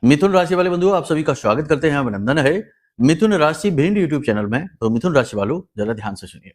मिथुन राशि वाले बंधुओं, आप सभी का स्वागत करते हैं, अभिनंदन है। मिथुन राशि भिंड यूट्यूब चैनल में। तो मिथुन राशि वालों, जरा ध्यान से सुनिए।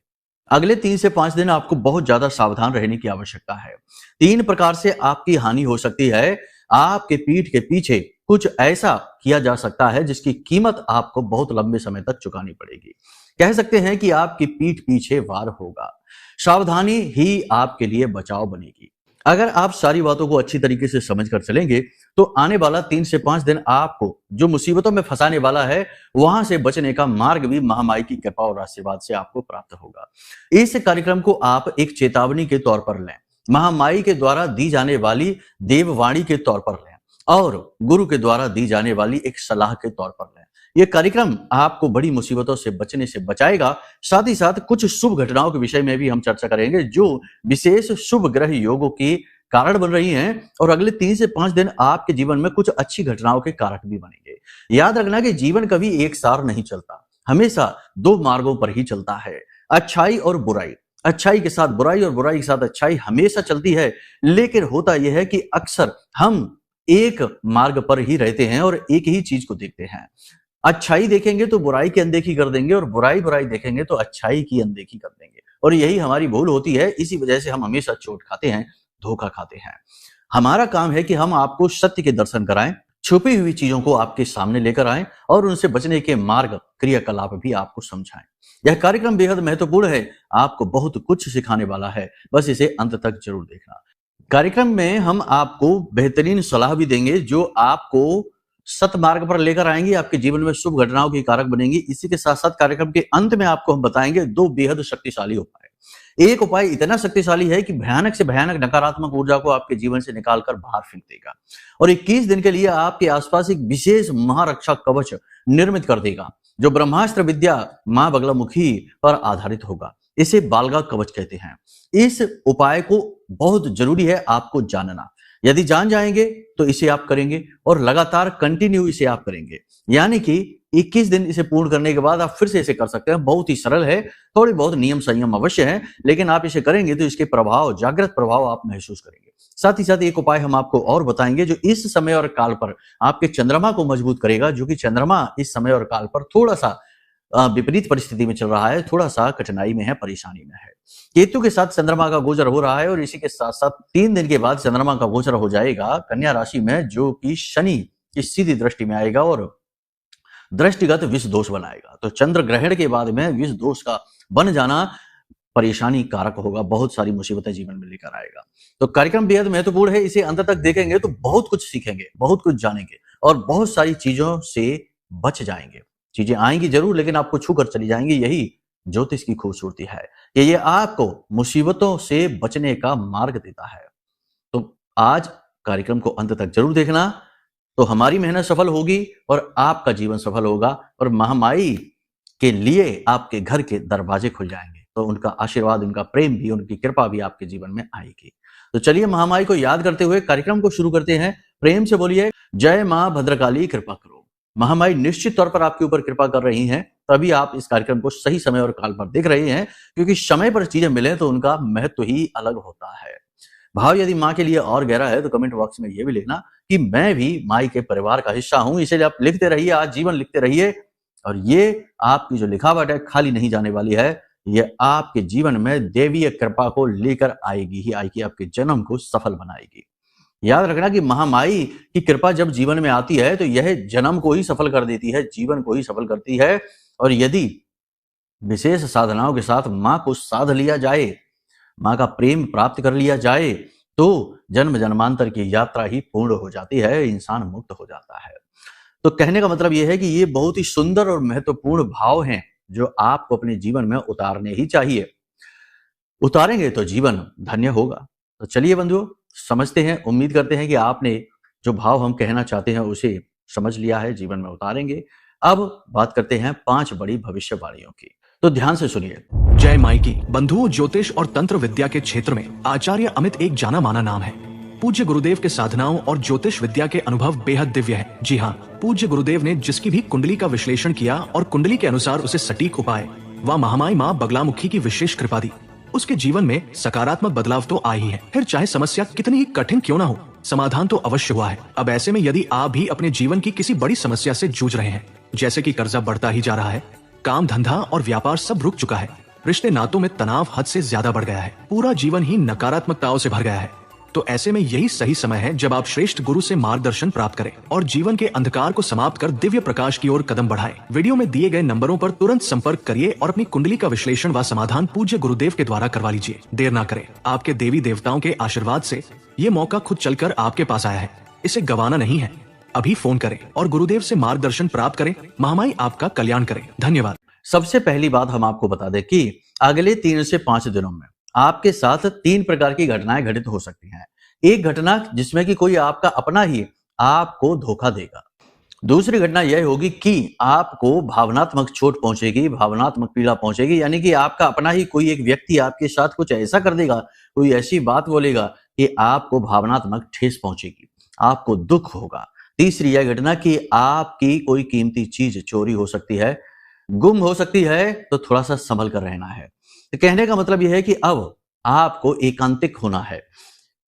अगले 3 से 5 दिन आपको बहुत ज्यादा सावधान रहने की आवश्यकता है। 3 प्रकार से आपकी हानि हो सकती है। आपके पीठ के पीछे कुछ ऐसा किया जा सकता है जिसकी कीमत आपको बहुत लंबे समय तक चुकानी पड़ेगी। कह सकते हैं कि आपकी पीठ पीछे वार होगा। सावधानी ही आपके लिए बचाव बनेगी। अगर आप सारी बातों को अच्छी तरीके से समझ कर चलेंगे तो आने वाला 3 से 5 दिन आपको जो मुसीबतों में फंसाने वाला है, वहां से बचने का मार्ग भी महामाई की कृपा और आशीर्वाद से आपको प्राप्त होगा। इस कार्यक्रम को आप एक चेतावनी के तौर पर लें, महामाई के द्वारा दी जाने वाली देववाणी के तौर पर लें और गुरु के द्वारा दी जाने वाली एक सलाह के तौर पर लें। यह कार्यक्रम आपको बड़ी मुसीबतों से बचने से बचाएगा। साथ ही साथ कुछ शुभ घटनाओं के विषय में भी हम चर्चा करेंगे जो विशेष शुभ ग्रह योगों के कारण बन रही हैं और अगले 3 से 5 दिन आपके जीवन में कुछ अच्छी घटनाओं के कारक भी बनेंगे। याद रखना कि जीवन कभी एक सार नहीं चलता, हमेशा 2 मार्गों पर ही चलता है, अच्छाई और बुराई। अच्छाई के साथ बुराई और बुराई के साथ अच्छाई हमेशा चलती है, लेकिन होता यह है कि अक्सर हम एक मार्ग पर ही रहते हैं और एक ही चीज को देखते हैं। अच्छाई देखेंगे तो बुराई की अनदेखी कर देंगे और बुराई देखेंगे तो अच्छाई की अनदेखी कर देंगे, और यही हमारी भूल होती है। इसी वजह से हम हमेशा चोट खाते हैं, धोखा खाते हैं। हमारा काम है कि हम आपको सत्य के दर्शन कराएं, छुपी हुई चीजों को आपके सामने लेकर आएं और उनसे बचने के मार्ग क्रियाकलाप भी आपको समझाएं। यह कार्यक्रम बेहद महत्वपूर्ण है, आपको बहुत कुछ सिखाने वाला है, बस इसे अंत तक जरूर देखना। कार्यक्रम में हम आपको बेहतरीन सलाह भी देंगे जो आपको सतमार्ग पर लेकर आएंगी, आपके जीवन में शुभ घटनाओं की कारक बनेंगी। इसी के साथ साथ कार्यक्रम के अंत में आपको हम बताएंगे 2 बेहद शक्तिशाली उपाय। एक उपाय इतना शक्तिशाली है कि भयानक से भयानक नकारात्मक ऊर्जा को आपके जीवन से निकालकर बाहर फेंक देगा और 21 दिन के लिए आपके आसपास एक विशेष महारक्षा कवच निर्मित कर देगा जो ब्रह्मास्त्र विद्या मां बगलामुखी पर आधारित होगा। इसे बालगा कवच कहते हैं। इस उपाय को बहुत जरूरी है आपको जानना। यदि जान जाएंगे तो इसे आप करेंगे और लगातार कंटिन्यू इसे आप करेंगे, यानी कि 21 दिन इसे पूर्ण करने के बाद आप फिर से इसे कर सकते हैं। बहुत ही सरल है, थोड़ी बहुत नियम संयम अवश्य है, लेकिन आप इसे करेंगे तो इसके प्रभाव, जागृत प्रभाव आप महसूस करेंगे। साथ ही साथ एक उपाय हम आपको और बताएंगे जो इस समय और काल पर आपके चंद्रमा को मजबूत करेगा, जो कि चंद्रमा इस समय और काल पर थोड़ा सा विपरीत परिस्थिति में चल रहा है, थोड़ा सा कठिनाई में है, परेशानी में है। केतु के साथ चंद्रमा का गोचर हो रहा है और इसी के साथ साथ 3 दिन के बाद चंद्रमा का गोचर हो जाएगा कन्या राशि में, जो कि शनि की सीधी दृष्टि में आएगा और दृष्टिगत विष दोष बनाएगा। तो चंद्र ग्रहण के बाद में विष दोष का बन जाना परेशानी कारक होगा, बहुत सारी मुसीबतें जीवन में लेकर आएगा। तो कार्यक्रम बेहद महत्वपूर्ण है, इसे अंत तक देखेंगे तो बहुत कुछ सीखेंगे, बहुत कुछ जानेंगे और बहुत सारी चीजों से बच जाएंगे। चीजें आएंगी जरूर, लेकिन आपको छू कर चली जाएंगी। यही ज्योतिष की खूबसूरती है कि ये आपको मुसीबतों से बचने का मार्ग देता है। तो आज कार्यक्रम को अंत तक जरूर देखना, तो हमारी मेहनत सफल होगी और आपका जीवन सफल होगा और महामाई के लिए आपके घर के दरवाजे खुल जाएंगे। तो उनका आशीर्वाद, उनका प्रेम भी, उनकी कृपा भी आपके जीवन में आएगी। तो चलिए महामाई को याद करते हुए कार्यक्रम को शुरू करते हैं। प्रेम से बोलिए, जय मां भद्रकाली, कृपा करो। महामाई निश्चित तौर पर आपके ऊपर कृपा कर रही हैं, तभी आप इस कार्यक्रम को सही समय और काल पर देख रहे हैं, क्योंकि समय पर चीजें मिले तो उनका महत्व ही अलग होता है। भाव यदि माँ के लिए और गहरा है तो कमेंट बॉक्स में ये भी लिखना कि मैं भी माई के परिवार का हिस्सा हूं। इसलिए आप लिखते रहिए, आज जीवन लिखते रहिए और ये आपकी जो लिखावट है खाली नहीं जाने वाली है। ये आपके जीवन में देवीय कृपा को लेकर आएगी ही आएगी, आपके जन्म को सफल बनाएगी। याद रखना कि महामाई की कृपा जब जीवन में आती है तो यह जन्म को ही सफल कर देती है, जीवन को ही सफल करती है। और यदि विशेष साधनाओं के साथ मां को साध लिया जाए, मां का प्रेम प्राप्त कर लिया जाए, तो जन्म जन्मांतर की यात्रा ही पूर्ण हो जाती है, इंसान मुक्त हो जाता है। तो कहने का मतलब यह है कि ये बहुत ही सुंदर और महत्वपूर्ण भाव हैं जो आपको अपने जीवन में उतारने ही चाहिए। उतारेंगे तो जीवन धन्य होगा। तो चलिए बंधुओं, समझते हैं, उम्मीद करते हैं कि आपने जो भाव हम कहना चाहते हैं उसे समझ लिया है, जीवन में उतारेंगे। अब बात करते हैं 5 बड़ी भविष्यवाणियों की, तो ध्यान से सुनिए। जय माई की। बंधुओं, ज्योतिष और तंत्र विद्या के क्षेत्र में आचार्य अमित एक जाना माना नाम है। पूज्य गुरुदेव के साधनाओं और ज्योतिष विद्या के अनुभव बेहद दिव्य है। जी हाँ, पूज्य गुरुदेव ने जिसकी भी कुंडली का विश्लेषण किया और कुंडली के अनुसार उसे सटीक उपाय व महामाई माँ बगलामुखी की विशेष कृपा दी, उसके जीवन में सकारात्मक बदलाव तो आ ही है। फिर चाहे समस्या कितनी ही कठिन क्यों ना हो, समाधान तो अवश्य हुआ है। अब ऐसे में यदि आप भी अपने जीवन की किसी बड़ी समस्या से जूझ रहे हैं, जैसे कि कर्जा बढ़ता ही जा रहा है, काम धंधा और व्यापार सब रुक चुका है, रिश्ते नातों में तनाव हद से ज्यादा बढ़ गया है, पूरा जीवन ही नकारात्मकताओं से भर गया है, तो ऐसे में यही सही समय है जब आप श्रेष्ठ गुरु से मार्गदर्शन प्राप्त करें और जीवन के अंधकार को समाप्त कर दिव्य प्रकाश की ओर कदम बढ़ाएं। वीडियो में दिए गए नंबरों पर तुरंत संपर्क करिए और अपनी कुंडली का विश्लेषण व समाधान पूज्य गुरुदेव के द्वारा करवा लीजिए। देर ना करें, आपके देवी देवताओं के आशीर्वाद से ये मौका खुद चलकर आपके पास आया है, इसे गंवाना नहीं है। अभी फोन करें और गुरुदेव से मार्गदर्शन प्राप्त करें। महामाई आपका कल्याण करें। धन्यवाद। सबसे पहली बात हम आपको बता दें कि अगले 3 से 5 दिनों में आपके साथ 3 प्रकार की घटनाएं घटित हो सकती हैं। एक घटना जिसमें कि कोई आपका अपना ही आपको धोखा देगा। दूसरी घटना यह होगी कि आपको भावनात्मक चोट पहुंचेगी, भावनात्मक पीड़ा पहुंचेगी, यानी कि आपका अपना ही कोई एक व्यक्ति आपके साथ कुछ ऐसा कर देगा, कोई ऐसी बात बोलेगा कि आपको भावनात्मक ठेस पहुंचेगी, आपको दुख होगा। तीसरी यह घटना कि आपकी कोई कीमती चीज चोरी हो सकती है, गुम हो सकती है, तो थोड़ा सा संभल कर रहना है। तो कहने का मतलब यह है कि अब आपको एकांतिक होना है,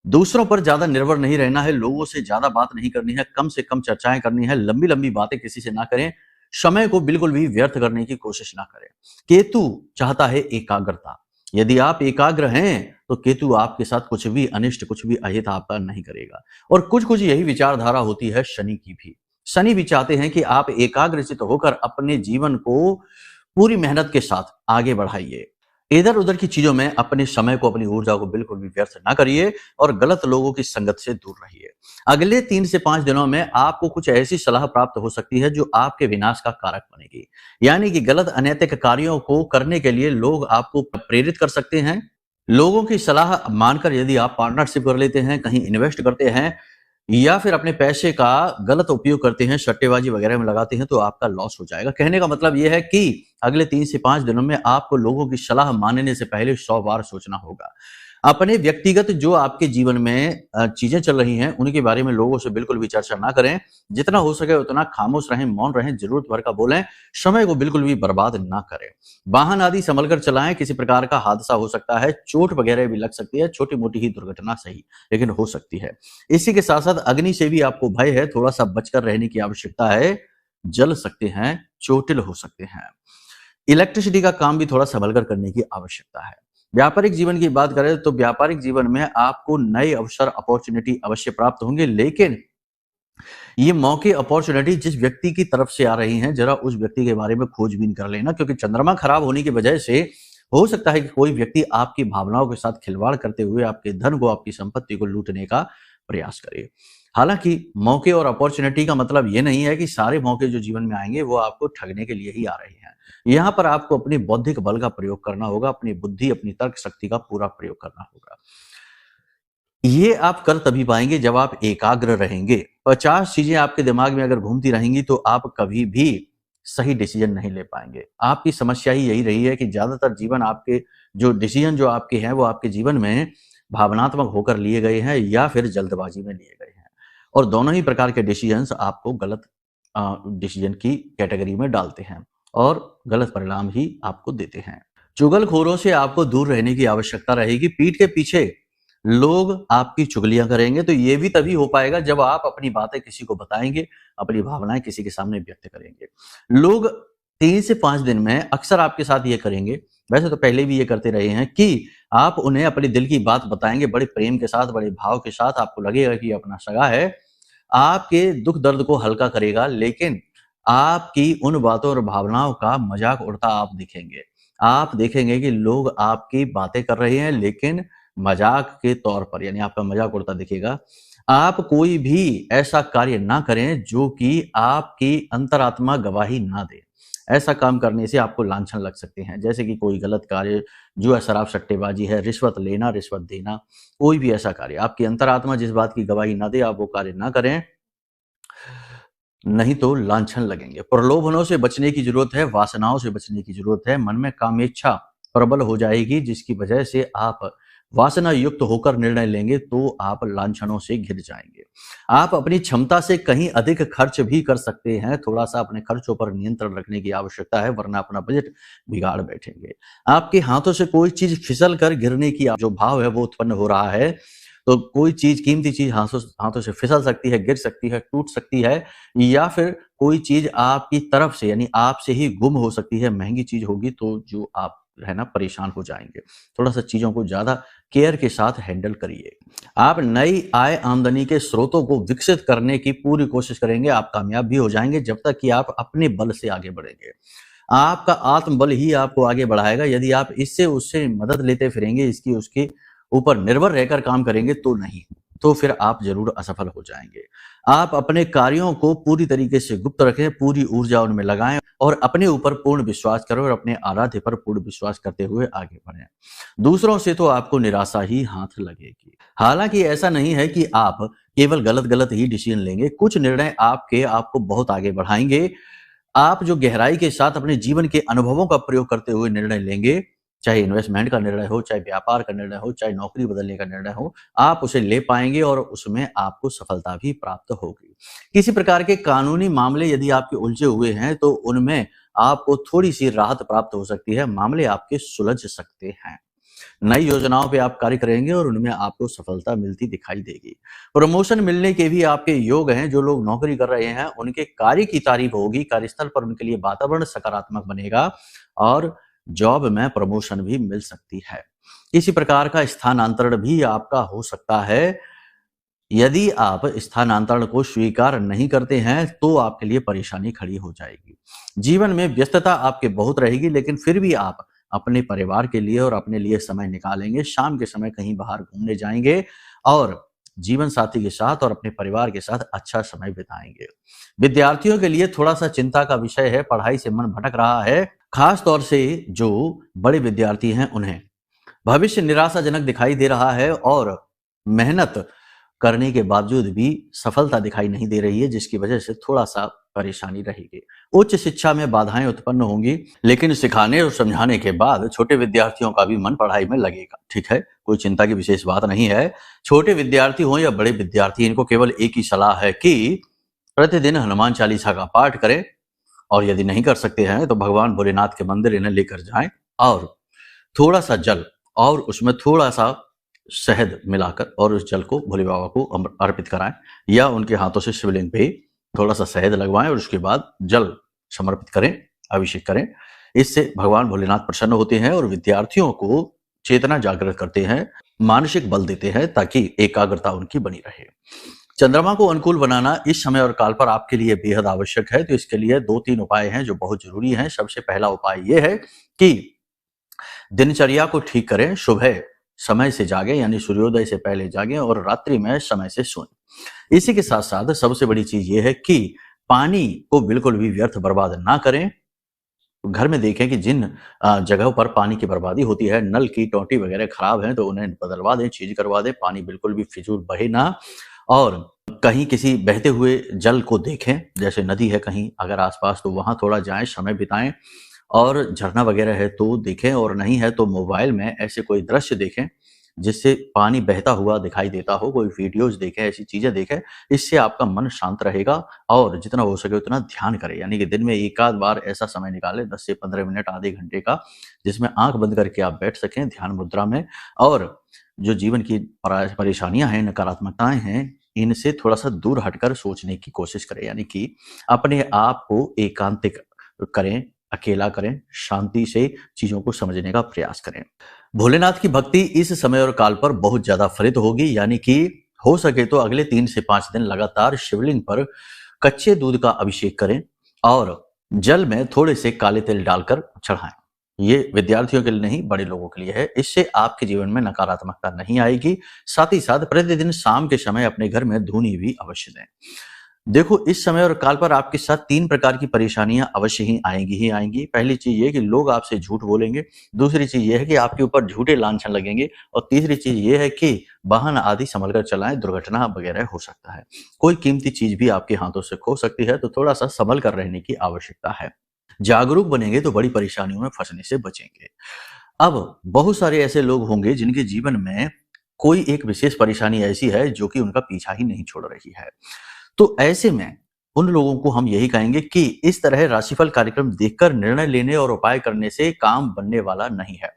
दूसरों पर ज्यादा निर्भर नहीं रहना है, लोगों से ज्यादा बात नहीं करनी है, कम से कम चर्चाएं करनी है, लंबी लंबी बातें किसी से ना करें, समय को बिल्कुल भी व्यर्थ करने की कोशिश ना करें। केतु चाहता है एकाग्रता। यदि आप एकाग्र हैं तो केतु आपके साथ कुछ भी अनिष्ट, कुछ भी अहित आपका नहीं करेगा। और कुछ कुछ यही विचारधारा होती है शनि की भी। शनि भी चाहते हैं कि आप एकाग्रचित होकर अपने जीवन को पूरी मेहनत के साथ आगे बढ़ाइए। इधर उधर की चीजों में अपने समय को, अपनी ऊर्जा को बिल्कुल भी व्यर्थ ना करिए और गलत लोगों की संगत से दूर रहिए। अगले 3 से 5 दिनों में आपको कुछ ऐसी सलाह प्राप्त हो सकती है जो आपके विनाश का कारक बनेगी। यानी कि गलत अनैतिक कार्यों को करने के लिए लोग आपको प्रेरित कर सकते हैं। लोगों की सलाह मानकर यदि आप पार्टनरशिप कर लेते हैं, कहीं इन्वेस्ट करते हैं या फिर अपने पैसे का गलत उपयोग करते हैं, सट्टेबाजी वगैरह में लगाते हैं, तो आपका लॉस हो जाएगा। कहने का मतलब यह है कि अगले 3 से 5 दिनों में आपको लोगों की सलाह मानने से पहले 100 बार सोचना होगा। अपने व्यक्तिगत जो आपके जीवन में चीजें चल रही हैं, उनके बारे में लोगों से बिल्कुल भी चर्चा ना करें। जितना हो सके उतना खामोश रहें, मौन रहें, जरूरत भर का बोलें, समय को बिल्कुल भी बर्बाद ना करें। वाहन आदि संभल कर चलाएं, किसी प्रकार का हादसा हो सकता है, चोट वगैरह भी लग सकती है, छोटी मोटी ही दुर्घटना सही लेकिन हो सकती है। इसी के साथ साथ अग्नि से भी आपको भय है, थोड़ा सा बचकर रहने की आवश्यकता है। जल सकते हैं, चोटिल हो सकते हैं। इलेक्ट्रिसिटी का काम भी थोड़ा संभल कर करने की आवश्यकता है। व्यापारिक जीवन की बात करें तो व्यापारिक जीवन में आपको नए अवसर, अपॉर्चुनिटी अवश्य प्राप्त होंगे, लेकिन ये मौके, अपॉर्चुनिटी जिस व्यक्ति की तरफ से आ रही हैं, जरा उस व्यक्ति के बारे में खोजबीन कर लेना, क्योंकि चंद्रमा खराब होने की वजह से हो सकता है कि कोई व्यक्ति आपकी भावनाओं के साथ खिलवाड़ करते हुए आपके धन को, आपकी संपत्ति को लूटने का प्रयास करे। हालांकि मौके और अपॉर्चुनिटी का मतलब ये नहीं है कि सारे मौके जो जीवन में आएंगे वो आपको ठगने के लिए ही आ रहे हैं। यहाँ पर आपको अपनी बौद्धिक बल का प्रयोग करना होगा, अपनी बुद्धि, अपनी तर्क शक्ति का पूरा प्रयोग करना होगा। ये आप कर तभी पाएंगे जब आप एकाग्र रहेंगे। 50 चीजें आपके दिमाग में अगर घूमती रहेंगी तो आप कभी भी सही डिसीजन नहीं ले पाएंगे। आपकी समस्या ही यही रही है कि ज्यादातर जीवन आपके जो डिसीजन जो आपके हैं वो आपके जीवन में भावनात्मक होकर लिए गए हैं या फिर जल्दबाजी में लिए गए हैं, और दोनों ही प्रकार के डिसीजंस आपको गलत डिसीजन की कैटेगरी में डालते हैं और गलत परिणाम ही आपको देते हैं। चुगलखोरों से आपको दूर रहने की आवश्यकता रहेगी। पीठ के पीछे लोग आपकी चुगलियां करेंगे, तो ये भी तभी हो पाएगा जब आप अपनी बातें किसी को बताएंगे, अपनी भावनाएं किसी के सामने व्यक्त करेंगे। लोग 3 से 5 दिन में अक्सर आपके साथ ये करेंगे, वैसे तो पहले भी ये करते रहे हैं, कि आप उन्हें अपने दिल की बात बताएंगे बड़े प्रेम के साथ, बड़े भाव के साथ। आपको लगेगा कि अपना सगा है, आपके दुख दर्द को हल्का करेगा, लेकिन आपकी उन बातों और भावनाओं का मजाक उड़ता आप दिखेंगे। आप देखेंगे कि लोग आपकी बातें कर रहे हैं लेकिन मजाक के तौर पर, यानी आपका मजाक उड़ता दिखेगा। आप कोई भी ऐसा कार्य ना करें जो कि आपकी अंतरात्मा गवाही ना दे। ऐसा काम करने से आपको लांछन लग सकते हैं, जैसे कि कोई गलत कार्य, जुआ, शराब, सट्टेबाजी है, रिश्वत लेना, रिश्वत देना, कोई भी ऐसा कार्य आपकी अंतरात्मा जिस बात की गवाही ना दे, आप वो कार्य ना करें, नहीं तो लांछन लगेंगे। प्रलोभनों से बचने की जरूरत है, वासनाओं से बचने की जरूरत है। मन में कामेच्छा प्रबल हो जाएगी, जिसकी वजह से आप वासना युक्त होकर निर्णय लेंगे तो आप लांछनों से घिर जाएंगे। आप अपनी क्षमता से कहीं अधिक खर्च भी कर सकते हैं। थोड़ा सा अपने खर्चों पर नियंत्रण रखने की आवश्यकता है, वरना अपना बजट बिगाड़ बैठेंगे। आपके हाथों से कोई चीज फिसल कर गिरने की जो भाव है वो उत्पन्न हो रहा है, तो कोई चीज, कीमती चीज हाथों से फिसल सकती है, गिर सकती है, टूट सकती है, या फिर कोई चीज आपकी तरफ से यानी आपसे ही गुम हो सकती है। महंगी चीज होगी तो जो आप है ना परेशान हो जाएंगे। थोड़ा सा चीजों को ज्यादा केयर के साथ हैंडल करिए। आप नई आय आमदनी के स्रोतों को विकसित करने की पूरी कोशिश करेंगे। आप कामयाब भी हो जाएंगे जब तक कि आप अपने बल से आगे बढ़ेंगे। आपका आत्मबल ही आपको आगे बढ़ाएगा। यदि आप इससे उससे मदद लेते फिरेंगे, इसकी उसके ऊपर निर्भर रहकर काम करेंगे तो नहीं, तो फिर आप जरूर असफल हो जाएंगे। आप अपने कार्यों को पूरी तरीके से गुप्त रखें, पूरी ऊर्जा उनमें लगाएं और अपने ऊपर पूर्ण विश्वास करें और अपने आराध्य पर पूर्ण विश्वास करते हुए आगे बढ़ें। दूसरों से तो आपको निराशा ही हाथ लगेगी। हालांकि ऐसा नहीं है कि आप केवल गलत गलत ही डिसीजन लेंगे। कुछ निर्णय आपको बहुत आगे बढ़ाएंगे। आप जो गहराई के साथ अपने जीवन के अनुभवों का प्रयोग करते हुए निर्णय लेंगे, चाहे इन्वेस्टमेंट का निर्णय हो, चाहे व्यापार का निर्णय हो, चाहे नौकरी बदलने का निर्णय हो, आप उसे ले पाएंगे और उसमें आपको सफलता भी प्राप्त होगी। किसी प्रकार के कानूनी मामले यदि आपके उलझे हुए हैं तो उनमें आपको थोड़ी सी राहत प्राप्त हो सकती है। मामले आपके सुलझ सकते हैं। नई योजनाओं पे आप कार्य करेंगे और उनमें आपको सफलता मिलती दिखाई देगी। प्रमोशन मिलने के भी आपके योग हैं। जो लोग नौकरी कर रहे हैं उनके कार्य की तारीफ होगी। कार्यस्थल पर उनके लिए वातावरण सकारात्मक बनेगा और जॉब में प्रमोशन भी मिल सकती है। किसी प्रकार का स्थानांतरण भी आपका हो सकता है। यदि आप स्थानांतरण को स्वीकार नहीं करते हैं तो आपके लिए परेशानी खड़ी हो जाएगी। जीवन में व्यस्तता आपके बहुत रहेगी, लेकिन फिर भी आप अपने परिवार के लिए और अपने लिए समय निकालेंगे। शाम के समय कहीं बाहर घूमने जाएंगे और जीवन साथी के साथ और अपने परिवार के साथ अच्छा समय बिताएंगे। विद्यार्थियों के लिए थोड़ा सा चिंता का विषय है। पढ़ाई से मन भटक रहा है। खास तौर से जो बड़े विद्यार्थी हैं उन्हें भविष्य निराशाजनक दिखाई दे रहा है और मेहनत करने के बावजूद भी सफलता दिखाई नहीं दे रही है, जिसकी वजह से थोड़ा सा परेशानी रहेगी। उच्च शिक्षा में बाधाएं उत्पन्न होंगी, लेकिन सिखाने और समझाने के बाद छोटे विद्यार्थियों का भी मन पढ़ाई में लगेगा। ठीक है, कोई चिंता की विशेष बात नहीं है। छोटे विद्यार्थी हो या बड़े विद्यार्थी, इनको केवल एक ही सलाह है कि प्रतिदिन हनुमान चालीसा का पाठ करें और यदि नहीं कर सकते हैं तो भगवान भोलेनाथ के मंदिर इन्हें लेकर जाएं और थोड़ा सा जल और उसमें थोड़ा सा शहद मिलाकर और उस जल को भोले बाबा को अर्पित कराएं, या उनके हाथों से शिवलिंग पे थोड़ा सा शहद लगवाएं और उसके बाद जल समर्पित करें, अभिषेक करें। इससे भगवान भोलेनाथ प्रसन्न होते हैं और विद्यार्थियों को चेतना जागृत करते हैं, मानसिक बल देते हैं ताकि एकाग्रता उनकी बनी रहे। चंद्रमा को अनुकूल बनाना इस समय और काल पर आपके लिए बेहद आवश्यक है। तो इसके लिए 2-3 उपाय हैं जो बहुत जरूरी हैं। सबसे पहला उपाय यह है कि दिनचर्या को ठीक करें। सुबह समय से जागें, यानी सूर्योदय से पहले जागें और रात्रि में समय से सोएं। इसी के साथ साथ सबसे बड़ी चीज यह है कि पानी को बिल्कुल भी व्यर्थ बर्बाद ना करें। घर में देखें कि जिन जगहों पर पानी की बर्बादी होती है, नल की टोटी वगैरह खराब है तो उन्हें बदलवा दें, चेंज करवा दें। पानी बिल्कुल भी फिजूल बहे ना। और कहीं किसी बहते हुए जल को देखें, जैसे नदी है कहीं अगर आसपास तो वहां थोड़ा जाएं, समय बिताएं। और झरना वगैरह है तो देखें, और नहीं है तो मोबाइल में ऐसे कोई दृश्य देखें जिससे पानी बहता हुआ दिखाई देता हो, कोई वीडियोज देखें, ऐसी चीजें देखें। इससे आपका मन शांत रहेगा और जितना हो सके उतना ध्यान करें, यानी कि दिन में एक आध बार ऐसा समय निकालें 10 से 15 मिनट, आधे घंटे का, जिसमें आंख बंद करके आप बैठ सकें ध्यान मुद्रा में। और जो जीवन की परेशानियां हैं, नकारात्मकताएं हैं, इनसे थोड़ा सा दूर हटकर सोचने की कोशिश करें, यानी कि अपने आप को एकांतिक करें, अकेला करें, शांति से चीजों को समझने का प्रयास करें। भोलेनाथ की भक्ति इस समय और काल पर बहुत ज्यादा फलित होगी, यानी कि हो सके तो अगले 3 से 5 दिन लगातार शिवलिंग पर कच्चे दूध का अभिषेक करें और जल में थोड़े से काले तिल डालकर चढ़ाएं। ये विद्यार्थियों के लिए नहीं, बड़े लोगों के लिए है। इससे आपके जीवन में नकारात्मकता नहीं आएगी। साथ ही साथ प्रतिदिन शाम के समय अपने घर में धूनी भी अवश्य दें। देखो, इस समय और काल पर आपके साथ 3 प्रकार की परेशानियां अवश्य ही आएंगी। पहली चीज ये कि लोग आपसे झूठ बोलेंगे। दूसरी चीज ये है कि आपके ऊपर झूठे लांछन लगेंगे। और तीसरी चीज ये है कि वाहन आदि संभल कर चलाएं, दुर्घटना वगैरह हो सकता है। कोई कीमती चीज भी आपके हाथों से खो सकती है, तो थोड़ा सा संभल कर रहने की आवश्यकता है। जागरूक बनेंगे तो बड़ी परेशानियों में फंसने से बचेंगे। अब बहुत सारे ऐसे लोग होंगे जिनके जीवन में कोई एक विशेष परेशानी ऐसी है जो कि उनका पीछा ही नहीं छोड़ रही है। तो ऐसे में उन लोगों को हम यही कहेंगे कि इस तरह राशिफल कार्यक्रम देखकर निर्णय लेने और उपाय करने से काम बनने वाला नहीं है।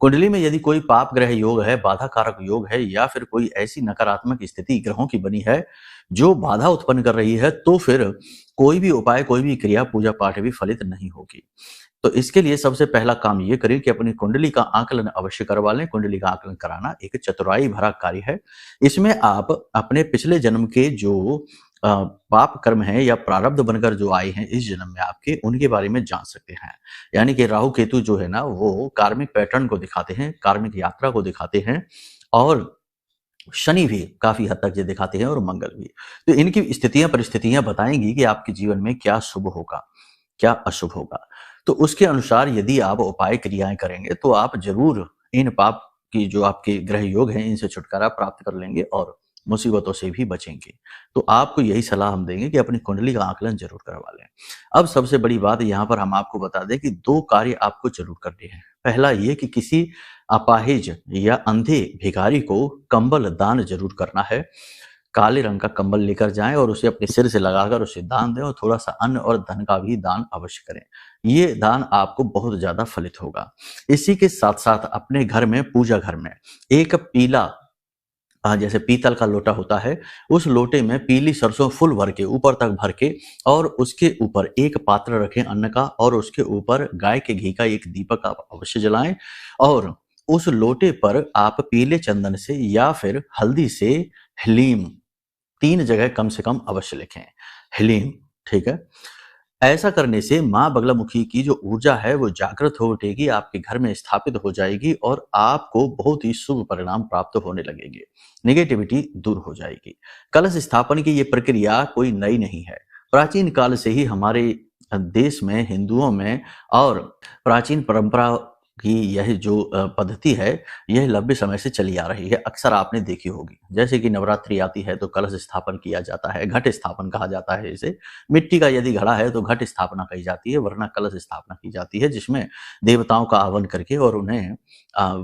कुंडली में यदि कोई पाप ग्रह योग है, बाधा कारक योग है या फिर कोई ऐसी नकारात्मक स्थिति ग्रहों की बनी है जो बाधा उत्पन्न कर रही है, तो फिर कोई भी उपाय, कोई भी क्रिया, पूजा पाठ भी फलित नहीं होगी। तो इसके लिए सबसे पहला काम ये करें कि अपनी कुंडली का आकलन अवश्य करवा लें। कुंडली का आकलन कराना एक चतुराई भरा कार्य है। इसमें आप अपने पिछले जन्म के जो पाप कर्म है या प्रारब्ध बनकर जो आए हैं इस जन्म में आपके, उनके बारे में जान सकते हैं। यानी कि राहु केतु जो है ना, वो कार्मिक पैटर्न को दिखाते हैं, कार्मिक यात्रा को दिखाते हैं, और शनि भी काफी हद तक ये दिखाते हैं, और मंगल भी। तो इनकी स्थितियां परिस्थितियां बताएंगी कि आपके जीवन में क्या शुभ होगा, क्या अशुभ होगा। तो उसके अनुसार यदि आप उपाय क्रियाएं करेंगे तो आप जरूर इन पाप की जो आपके ग्रह योग हैं इनसे छुटकारा प्राप्त कर लेंगे और मुसीबतों से भी बचेंगे। तो आपको यही सलाह हम देंगे कि अपनी कुंडली का आकलन जरूर करवा लें। अब सबसे बड़ी बात यहाँ पर हम आपको बता दें कि 2 कार्य आपको जरूर करने हैं। पहला ये कि किसी अपाहिज या अंधे भिखारी को कंबल दान जरूर करना है। काले रंग का कंबल लेकर जाएं और उसे अपने सिर से लगाकर उसे दान दें, और थोड़ा सा अन्न और धन का भी दान अवश्य करें। ये दान आपको बहुत ज्यादा फलित होगा। इसी के साथ साथ अपने घर में, पूजा घर में, एक पीला जैसे पीतल का लोटा होता है, उस लोटे में पीली सरसों फुल भर के, ऊपर तक भर के, और उसके ऊपर एक पात्र रखें अन्न का, और उसके ऊपर गाय के घी का एक दीपक आप अवश्य जलाएं, और उस लोटे पर आप पीले चंदन से या फिर हल्दी से ह्लीम 3 जगह कम से कम अवश्य लिखें, ह्लीम। ठीक है। ऐसा करने से माँ बगलामुखी की जो ऊर्जा है वो जागृत हो उठेगी, आपके घर में स्थापित हो जाएगी, और आपको बहुत ही शुभ परिणाम प्राप्त होने लगेंगे। नेगेटिविटी दूर हो जाएगी। कलश स्थापन की ये प्रक्रिया कोई नई नहीं है। प्राचीन काल से ही हमारे देश में, हिंदुओं में, और प्राचीन परंपरा की यह जो पद्धति है, यह लंबे समय से चली आ रही है। अक्सर आपने देखी होगी, जैसे कि नवरात्रि आती है तो कलश स्थापन किया जाता है, घट स्थापन कहा जाता है इसे। मिट्टी का यदि घड़ा है तो घट स्थापना की जाती है, वरना कलश स्थापना की जाती है, जिसमें देवताओं का आह्वान करके और उन्हें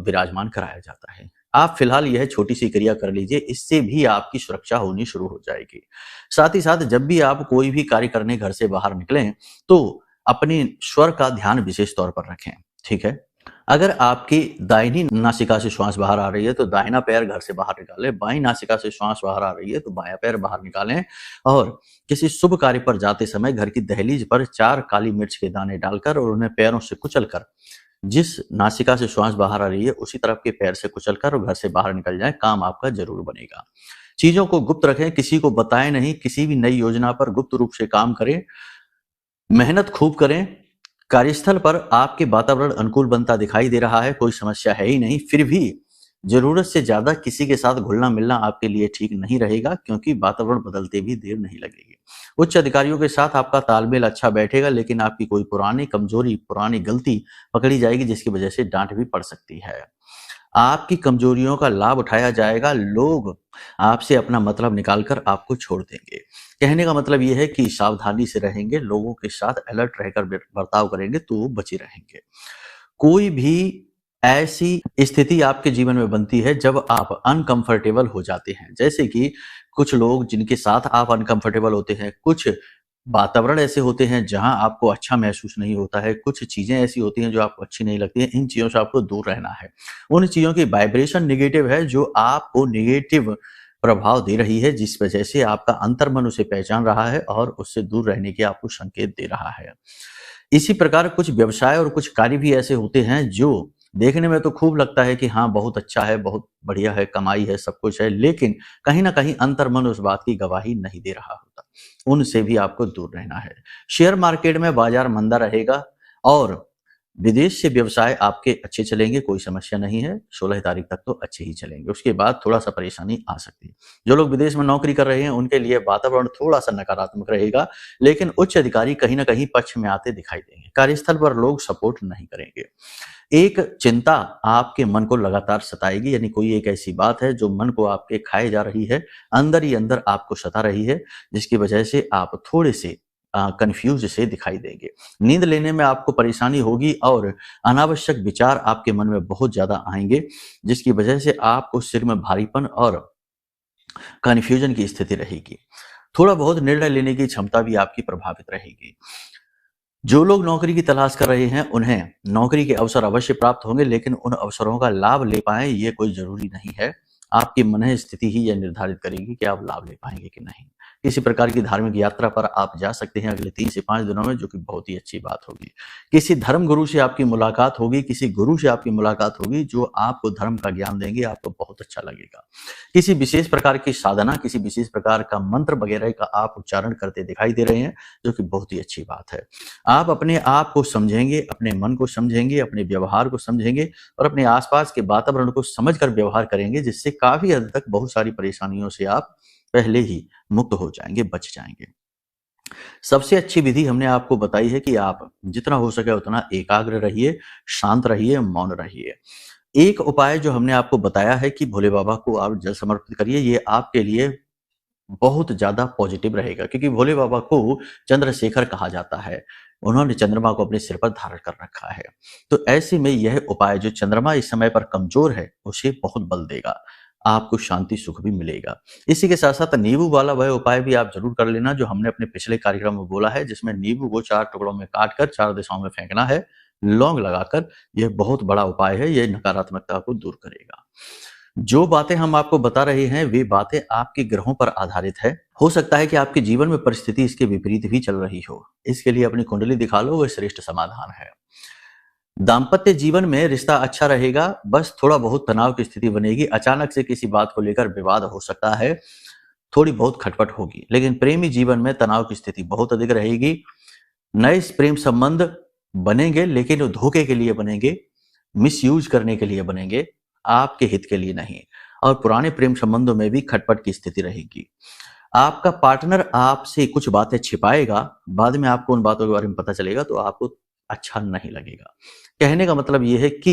विराजमान कराया जाता है। आप फिलहाल यह छोटी सी क्रिया कर लीजिए, इससे भी आपकी सुरक्षा होनी शुरू हो जाएगी। साथ ही साथ जब भी आप कोई भी कार्य करने घर से बाहर निकलें तो अपने स्वर का ध्यान विशेष तौर पर रखें। ठीक है। अगर आपकी दाहिनी नासिका से श्वास बाहर आ रही है तो दाहिना पैर घर से बाहर निकालें, बाईं नासिका से श्वास बाहर आ रही है तो बायां पैर बाहर निकालें, और किसी शुभ कार्य पर जाते समय घर की दहलीज पर 4 काली मिर्च के दाने डालकर और उन्हें पैरों से कुचलकर, जिस नासिका से श्वास बाहर आ रही है उसी तरफ के पैर से कुचलकर और घर से बाहर निकल जाए, काम आपका जरूर बनेगा। चीजों को गुप्त रखें, किसी को बताएं नहीं। किसी भी नई योजना पर गुप्त रूप से काम करें, मेहनत खूब करें। कार्यस्थल पर आपके वातावरण अनुकूल बनता दिखाई दे रहा है, कोई समस्या है ही नहीं, फिर भी जरूरत से ज्यादा किसी के साथ घुलना मिलना आपके लिए ठीक नहीं रहेगा, क्योंकि वातावरण बदलते भी देर नहीं लगेगी। उच्च अधिकारियों के साथ आपका तालमेल अच्छा बैठेगा, लेकिन आपकी कोई पुरानी कमजोरी, पुरानी गलती पकड़ी जाएगी, जिसकी वजह से डांट भी पड़ सकती है। आपकी कमजोरियों का लाभ उठाया जाएगा, लोग आपसे अपना मतलब निकालकर आपको छोड़ देंगे। कहने का मतलब यह है कि सावधानी से रहेंगे, लोगों के साथ अलर्ट रहकर बर्ताव करेंगे तो बचे रहेंगे। कोई भी ऐसी स्थिति आपके जीवन में बनती है जब आप अनकंफर्टेबल हो जाते हैं, जैसे कि कुछ लोग जिनके साथ आप अनकंफर्टेबल होते हैं, कुछ वातावरण ऐसे होते हैं जहां आपको अच्छा महसूस नहीं होता है, कुछ चीजें ऐसी होती हैं जो आपको अच्छी नहीं लगती हैं, इन चीजों से आपको दूर रहना है। उन चीजों की वाइब्रेशन नेगेटिव है जो आपको नेगेटिव प्रभाव दे रही है, जिस वजह से आपका अंतर्मन उसे पहचान रहा है और उससे दूर रहने के आपको संकेत दे रहा है। इसी प्रकार कुछ व्यवसाय और कुछ कार्य भी ऐसे होते हैं जो देखने में तो खूब लगता है कि हाँ बहुत अच्छा है, बहुत बढ़िया है, कमाई है, सब कुछ है, लेकिन कहीं ना कहीं अंतर्मन उस बात की गवाही नहीं दे रहा होता। उनसे भी आपको दूर रहना है। शेयर मार्केट में बाजार मंदा रहेगा और विदेश से व्यवसाय आपके अच्छे चलेंगे, कोई समस्या नहीं है। 16 तारीख तक तो अच्छे ही चलेंगे, उसके बाद थोड़ा सा परेशानी आ सकती है। जो लोग विदेश में नौकरी कर रहे हैं उनके लिए वातावरण थोड़ा सा नकारात्मक रहेगा, लेकिन उच्च अधिकारी कहीं ना कहीं पक्ष में आते दिखाई देंगे। कार्यस्थल पर लोग सपोर्ट नहीं करेंगे। एक चिंता आपके मन को लगातार सताएगी, यानी कोई एक ऐसी बात है जो मन को आपके खाए जा रही है, अंदर ही अंदर आपको सता रही है, जिसकी वजह से आप थोड़े से कंफ्यूज से दिखाई देंगे। नींद लेने में आपको परेशानी होगी और अनावश्यक विचार आपके मन में बहुत ज्यादा आएंगे, जिसकी वजह से आपको सिर में भारीपन और कंफ्यूजन की स्थिति रहेगी। थोड़ा बहुत निर्णय लेने की क्षमता भी आपकी प्रभावित रहेगी। जो लोग नौकरी की तलाश कर रहे हैं उन्हें नौकरी के अवसर अवश्य प्राप्त होंगे, लेकिन उन अवसरों का लाभ ले पाएं ये कोई जरूरी नहीं है। आपकी मन स्थिति ही यह निर्धारित करेगी कि आप लाभ ले पाएंगे कि नहीं। किसी प्रकार की धार्मिक यात्रा पर आप जा सकते हैं अगले 3 से 5 दिनों में, जो कि बहुत ही अच्छी बात होगी। किसी धर्म गुरु से आपकी मुलाकात होगी, किसी गुरु से आपकी मुलाकात होगी जो आपको धर्म का ज्ञान देंगे, आपको बहुत अच्छा लगेगा। किसी विशेष प्रकार की साधना, किसी विशेष प्रकार का मंत्र वगैरह का आप उच्चारण करते दिखाई दे रहे हैं, जो कि बहुत ही अच्छी बात है। आप अपने आप को समझेंगे, अपने मन को समझेंगे, अपने व्यवहार को समझेंगे और अपने आसपास के वातावरण को समझकर व्यवहार करेंगे, जिससे काफी हद तक बहुत सारी परेशानियों से आप पहले ही मुक्त हो जाएंगे, बच जाएंगे। सबसे अच्छी विधि हमने आपको बताई है कि आप जितना हो सके उतना एकाग्र रहिए, शांत रहिए, मौन रहिए। एक उपाय जो हमने आपको बताया है कि भोले बाबा को आप जल समर्पित करिए, ये आपके लिए बहुत ज्यादा पॉजिटिव रहेगा, क्योंकि भोले बाबा को चंद्रशेखर कहा जाता है। उन्होंने चंद्रमा को अपने सिर पर धारण कर रखा है। तो ऐसे में यह उपाय, जो चंद्रमा इस समय पर कमजोर है, उसे बहुत बल देगा, आपको शांति सुख भी मिलेगा। इसी के साथ साथ नींबू वाला वह उपाय भी आप जरूर कर लेना जो हमने अपने पिछले कार्यक्रम में बोला है, जिसमें नींबू को 4 टुकड़ों में काटकर 4 दिशाओं में फेंकना है, लौंग लगाकर। यह बहुत बड़ा उपाय है, यह नकारात्मकता को दूर करेगा। जो बातें हम आपको बता रहे हैं वे बातें आपके ग्रहों पर आधारित है। हो सकता है कि आपके जीवन में परिस्थिति इसके विपरीत भी चल रही हो। इसके लिए अपनी कुंडली दिखा लो, वह श्रेष्ठ समाधान है। दाम्पत्य जीवन में रिश्ता अच्छा रहेगा, बस थोड़ा बहुत तनाव की स्थिति बनेगी। अचानक से किसी बात को लेकर विवाद हो सकता है, थोड़ी बहुत खटपट होगी, लेकिन प्रेमी जीवन में तनाव की स्थिति बहुत अधिक रहेगी। नए प्रेम संबंध बनेंगे, लेकिन वो धोखे के लिए बनेंगे, मिसयूज करने के लिए बनेंगे, आपके हित के लिए नहीं। और पुराने प्रेम संबंधों में भी खटपट की स्थिति रहेगी। आपका पार्टनर आपसे कुछ बातें छिपाएगा, बाद में आपको उन बातों के बारे में पता चलेगा तो आपको अच्छा नहीं लगेगा। कहने का मतलब यह है कि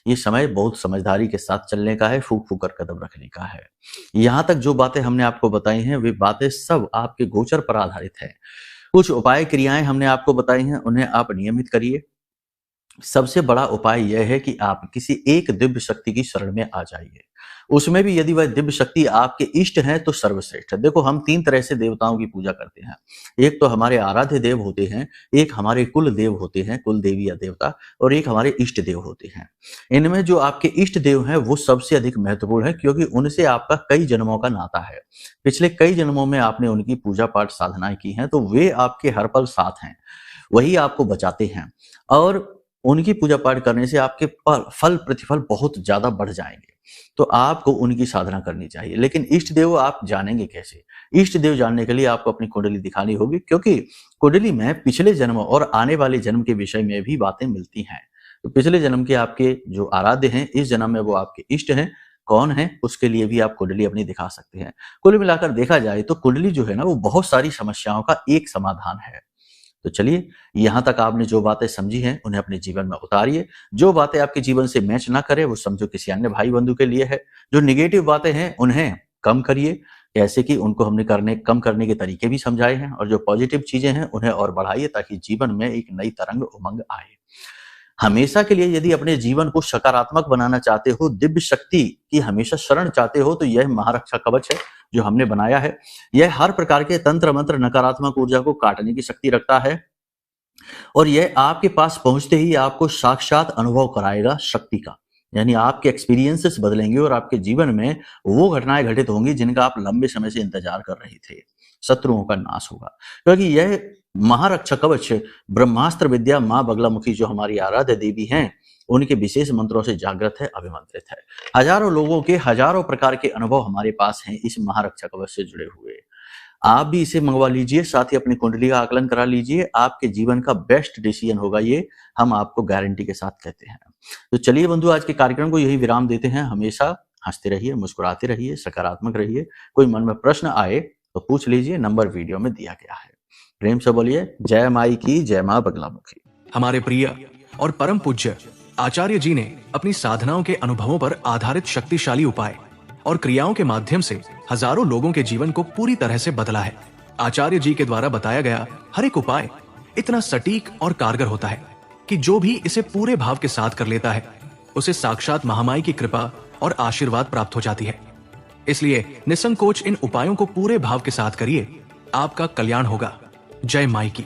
ये समय बहुत समझदारी के साथ चलने का है, फूक फूक कर कदम रखने का है। यहां तक जो बातें हमने आपको बताई हैं वे बातें सब आपके गोचर पर आधारित है। कुछ उपाय क्रियाएं हमने आपको बताई हैं, उन्हें आप नियमित करिए। सबसे बड़ा उपाय यह है कि आप किसी एक दिव्य शक्ति की शरण में आ जाइए। उसमें भी यदि वह दिव्य शक्ति आपके इष्ट हैं तो सर्वश्रेष्ठ है। देखो, हम 3 तरह से देवताओं की पूजा करते हैं। एक तो हमारे आराध्य देव होते हैं, एक हमारे कुल देव होते हैं, कुल देवी या देवता, और एक हमारे इष्ट देव होते हैं। इनमें जो आपके इष्ट देव हैं वो सबसे अधिक महत्वपूर्ण है, क्योंकि उनसे आपका कई जन्मों का नाता है। पिछले कई जन्मों में आपने उनकी पूजा पाठ साधनाएं की हैं, तो वे आपके हर पल साथ हैं, वही आपको बचाते हैं। और उनकी पूजा पाठ करने से आपके फल प्रतिफल बहुत ज्यादा बढ़ जाएंगे। तो आपको उनकी साधना करनी चाहिए। लेकिन इष्ट देव आप जानेंगे कैसे? इष्ट देव जानने के लिए आपको अपनी कुंडली दिखानी होगी, क्योंकि कुंडली में पिछले जन्म और आने वाले जन्म के विषय में भी बातें मिलती हैं। तो पिछले जन्म के आपके जो आराध्य हैं, इस जन्म में वो आपके इष्ट हैं, कौन है उसके लिए भी आप कुंडली अपनी दिखा सकते हैं। कुल मिलाकर देखा जाए तो कुंडली जो है ना, वो बहुत सारी समस्याओं का एक समाधान है। तो चलिए, यहां तक आपने जो बातें समझी हैं उन्हें अपने जीवन में उतारिए। जो बातें आपके जीवन से मैच ना करे वो समझो किसी अन्य भाई बंधु के लिए है। जो निगेटिव बातें हैं उन्हें कम करिए, कैसे कि उनको हमने कम करने के तरीके भी समझाए हैं। और जो पॉजिटिव चीजें हैं उन्हें और बढ़ाइए, ताकि जीवन में एक नई तरंग उमंग आए। हमेशा के लिए यदि अपने जीवन को सकारात्मक बनाना चाहते हो, दिव्य शक्ति की हमेशा शरण चाहते हो, तो यह महारक्षा कवच है जो हमने बनाया है। यह हर प्रकार के तंत्र मंत्र नकारात्मक ऊर्जा को काटने की शक्ति रखता है, और यह आपके पास पहुंचते ही आपको साक्षात अनुभव कराएगा शक्ति का। यानी आपके एक्सपीरियंसेस बदलेंगे और आपके जीवन में वो घटनाएं घटित होंगी जिनका आप लंबे समय से इंतजार कर रहे थे। शत्रुओं का नाश होगा, क्योंकि यह महारक्षा कवच ब्रह्मास्त्र विद्या मां बगलामुखी जो हमारी आराध्य देवी हैं, उनके विशेष मंत्रों से जागृत है, अभिमंत्रित है। हजारों लोगों के हजारों प्रकार के अनुभव हमारे पास हैं इस महारक्षा कवच से जुड़े हुए। आप भी इसे मंगवा लीजिए, साथ ही अपनी कुंडली का आकलन करा लीजिए। आपके जीवन का बेस्ट डिसीजन होगा ये, हम आपको गारंटी के साथ कहते हैं। तो चलिए बंधु, आज के कार्यक्रम को यही विराम देते हैं। हमेशा हंसते रहिए, मुस्कुराते रहिए, सकारात्मक रहिए। कोई मन में प्रश्न आए तो पूछ लीजिए, नंबर वीडियो में दिया गया है। प्रेम से बोलिए जय माई की, जय मां बगलामुखी। हमारे प्रिय और परम पूज्य आचार्य जी ने अपनी साधनाओं के अनुभवों पर आधारित शक्तिशाली उपाय और क्रियाओं के माध्यम से हजारों लोगों के जीवन को पूरी तरह से बदला है। आचार्य जी के द्वारा बताया गया हर एक उपाय इतना सटीक और कारगर होता है कि जो भी इसे पूरे भाव के साथ कर लेता है, उसे साक्षात महामाई की कृपा और आशीर्वाद प्राप्त हो जाती है। इसलिए निसंकोच इन उपायों को पूरे भाव के साथ करिए, आपका कल्याण होगा। जय माई की।